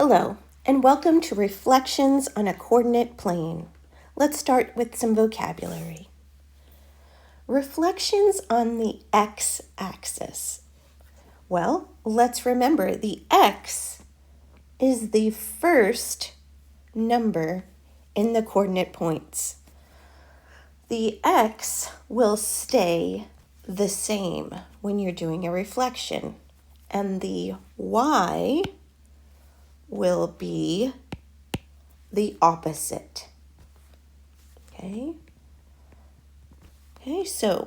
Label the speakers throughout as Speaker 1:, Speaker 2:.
Speaker 1: Hello, and welcome to Reflections on a Coordinate Plane. Let's start with some vocabulary. Reflections on the x-axis. Well, let's remember the x is the first number in the coordinate points. The x will stay the same when you're doing a reflection, and the y will be the opposite. Okay, so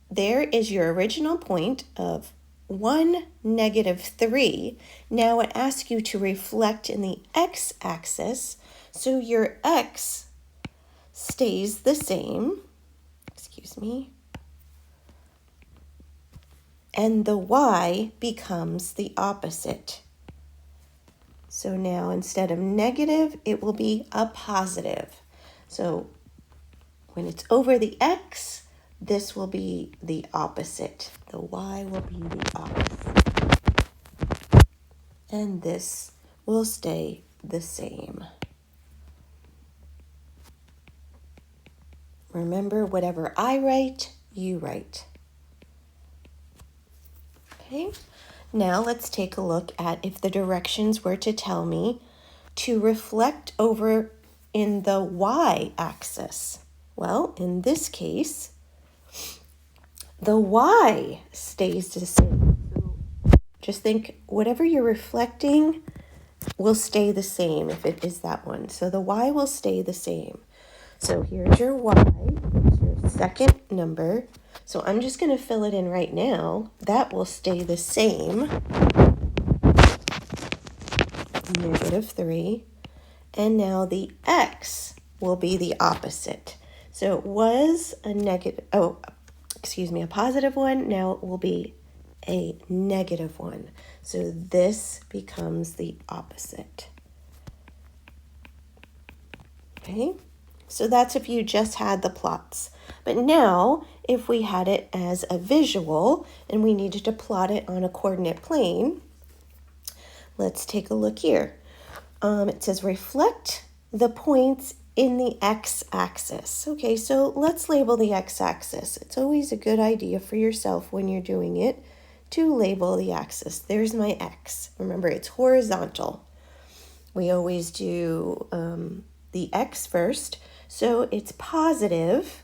Speaker 1: there is your original point of 1, -3. Now it asks you to reflect in the x-axis, so your x stays the same, and the y becomes the opposite. So now instead of negative, it will be a positive. So when it's over the x, this will be the opposite. The y will be the opposite. And this will stay the same. Remember, whatever I write, you write. Okay, now let's take a look at if the directions were to tell me to reflect over in the y-axis. Well, in this case, the y stays the same. So just think whatever you're reflecting will stay the same if it is that one. So the y will stay the same. So here's your y, it's your second number. So I'm just going to fill it in right now. That will stay the same, -3. And now the x will be the opposite. So it was a a positive one. Now it will be a negative one. So this becomes the opposite. Okay, so that's if you just had the plots. But now, if we had it as a visual and we needed to plot it on a coordinate plane, let's take a look here. It says reflect the points in the x-axis. Okay, so let's label the x-axis. It's always a good idea for yourself when you're doing it to label the axis. There's my x. Remember, it's horizontal. We always do the x first. So it's positive,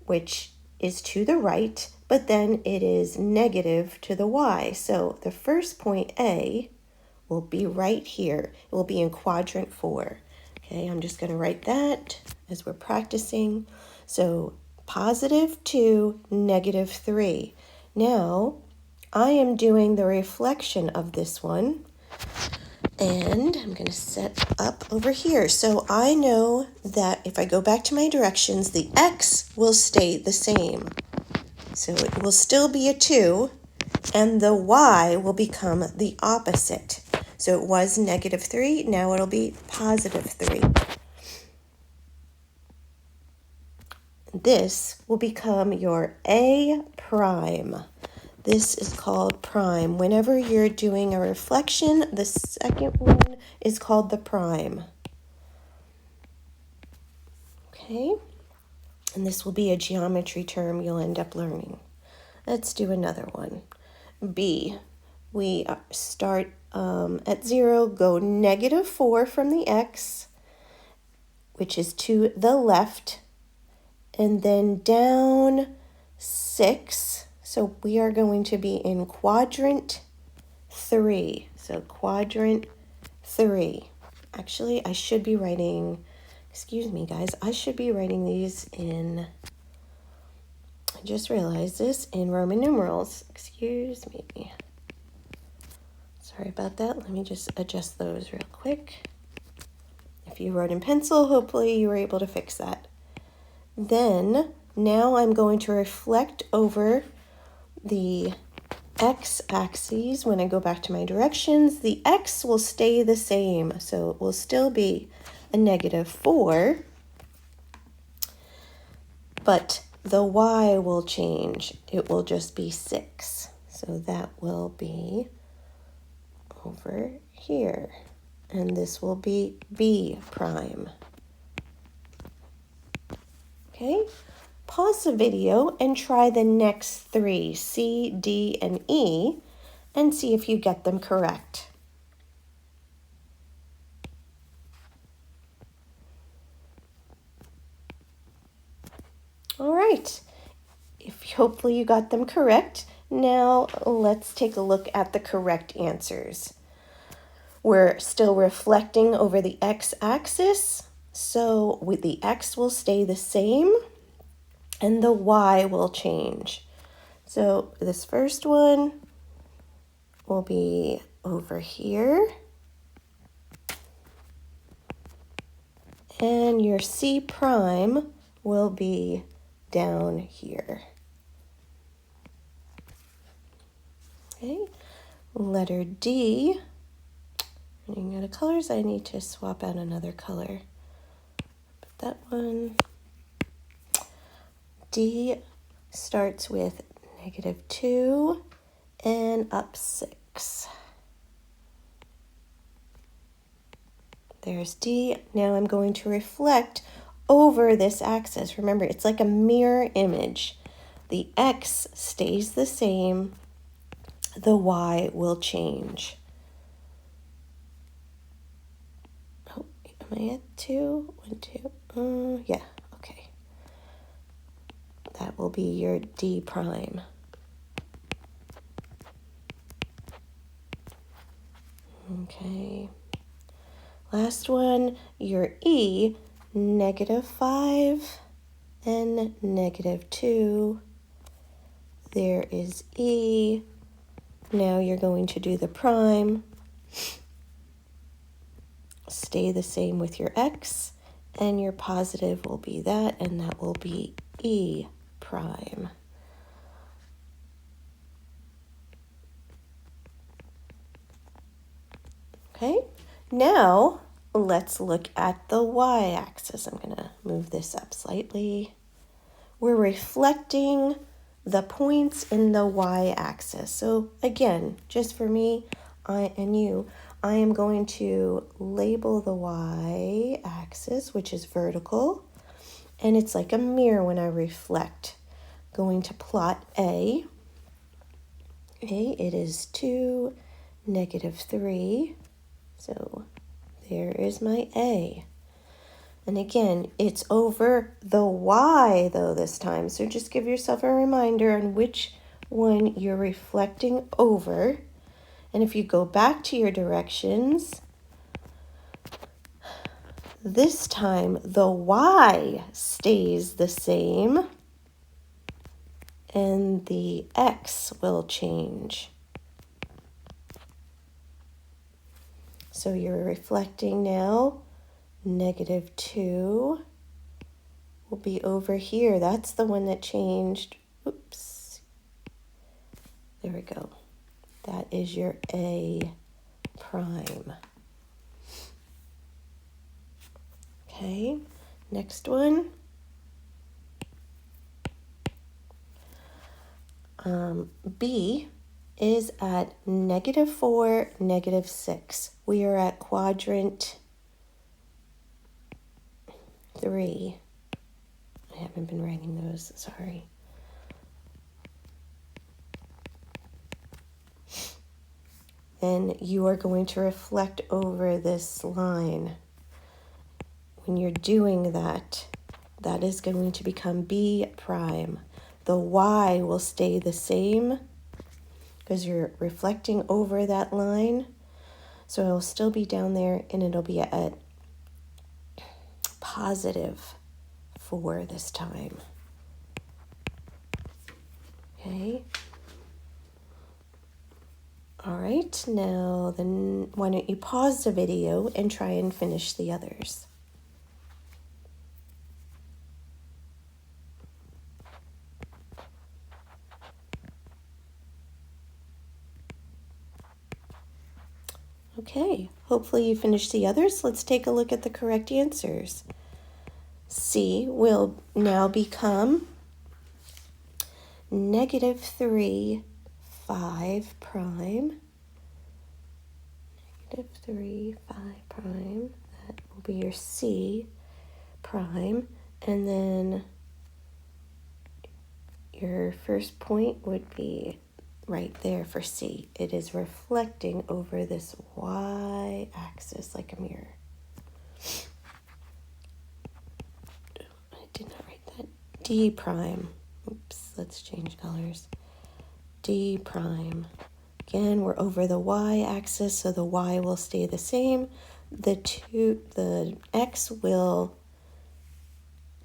Speaker 1: which is to the right, but then it is negative to the y. So the first point A will be right here. It will be in quadrant 4. Okay, I'm just going to write that as we're practicing. So +2, -3. Now, I am doing the reflection of this one, and I'm going to set up over here. So I know that if I go back to my directions, the x will stay the same. So it will still be a 2, and the y will become the opposite. So it was -3, now it'll be +3. This will become your A prime. This is called prime. Whenever you're doing a reflection, the second one is called the prime. Okay, and this will be a geometry term you'll end up learning. Let's do another one. B. We start at 0, go -4 from the x, which is to the left, and then down 6. So we are going to be in quadrant 3. So quadrant 3. Actually, I should be writing, excuse me guys, I should be writing these in, I just realized this, in Roman numerals. Excuse me. Sorry about that. Let me just adjust those real quick. If you wrote in pencil, hopefully you were able to fix that. Then, now I'm going to reflect over the x-axis. When I go back to my directions, the x will stay the same. So it will still be a -4, but the y will change. It will just be 6. So that will be over here. and this will be B prime. Okay, pause the video and try the next three, C, D, and E, and see if you get them correct. All right, hopefully you got them correct. Now let's take a look at the correct answers. We're still reflecting over the x-axis, so the x will stay the same and the y will change. So this first one will be over here, and your C prime will be down here. Okay, letter D. Running out of colors, I need to swap out another color. Put that one. D starts with -2 and up 6. There's D. Now I'm going to reflect over this axis. Remember, it's like a mirror image. The X stays the same. The Y will change. Oh, am I at 2? 1, 2. Yeah, okay. That will be your D prime. Okay. Last one, your E, -5 and -2. There is E. Now you're going to do the prime. Stay the same with your X, and your positive will be that, and that will be E prime. Okay, now let's look at the y-axis. I'm going to move this up slightly. We're reflecting the points in the y-axis. So again, just for me and you, I am going to label the y-axis, which is vertical, and it's like a mirror when I reflect. Going to plot A. A, it is 2, -3. So there is my A. And again, it's over the Y though this time. So just give yourself a reminder on which one you're reflecting over. And if you go back to your directions, this time the Y stays the same and the X will change. So you're reflecting now, -2 will be over here. That's the one that changed. Oops. There we go. That is your A prime. Okay, next one. B is at -4, -6. We are at quadrant 3. I haven't been writing those, sorry. And you are going to reflect over this line. When you're doing that, that is going to become B prime. The Y will stay the same because you're reflecting over that line. So it'll still be down there and it'll be at +4 this time. Okay. All right, now then why don't you pause the video and try and finish the others. Okay, hopefully you finished the others. Let's take a look at the correct answers. C will now become -3, 5 prime, -3, 5 prime. That will be your C prime. And then your first point would be right there for C. It is reflecting over this y-axis like a mirror. I did not write that. D prime. Oops, let's change colors. D prime. Again, we're over the y-axis, so the y will stay the same. The x will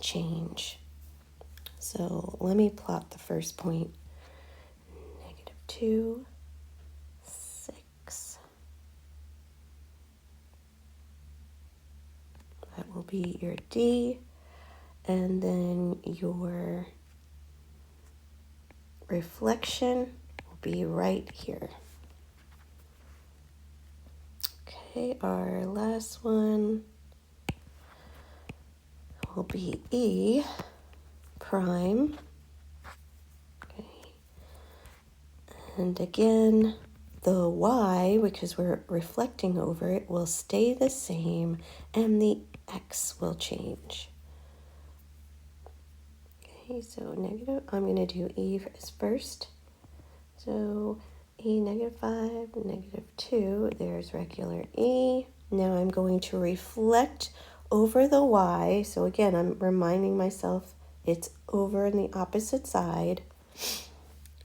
Speaker 1: change. So let me plot the first point. -2, 6. That will be your D. And then your reflection will be right here. Okay, our last one will be E prime. Okay. And again, the y, because we're reflecting over it, will stay the same and the x will change. Okay, so negative, I'm going to do E first. So E -5, -2, there's regular E. Now I'm going to reflect over the y. So again, I'm reminding myself it's over on the opposite side.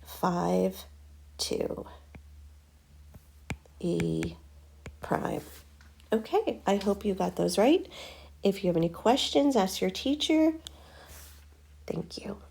Speaker 1: 5, 2. E prime. Okay, I hope you got those right. If you have any questions, ask your teacher. Thank you.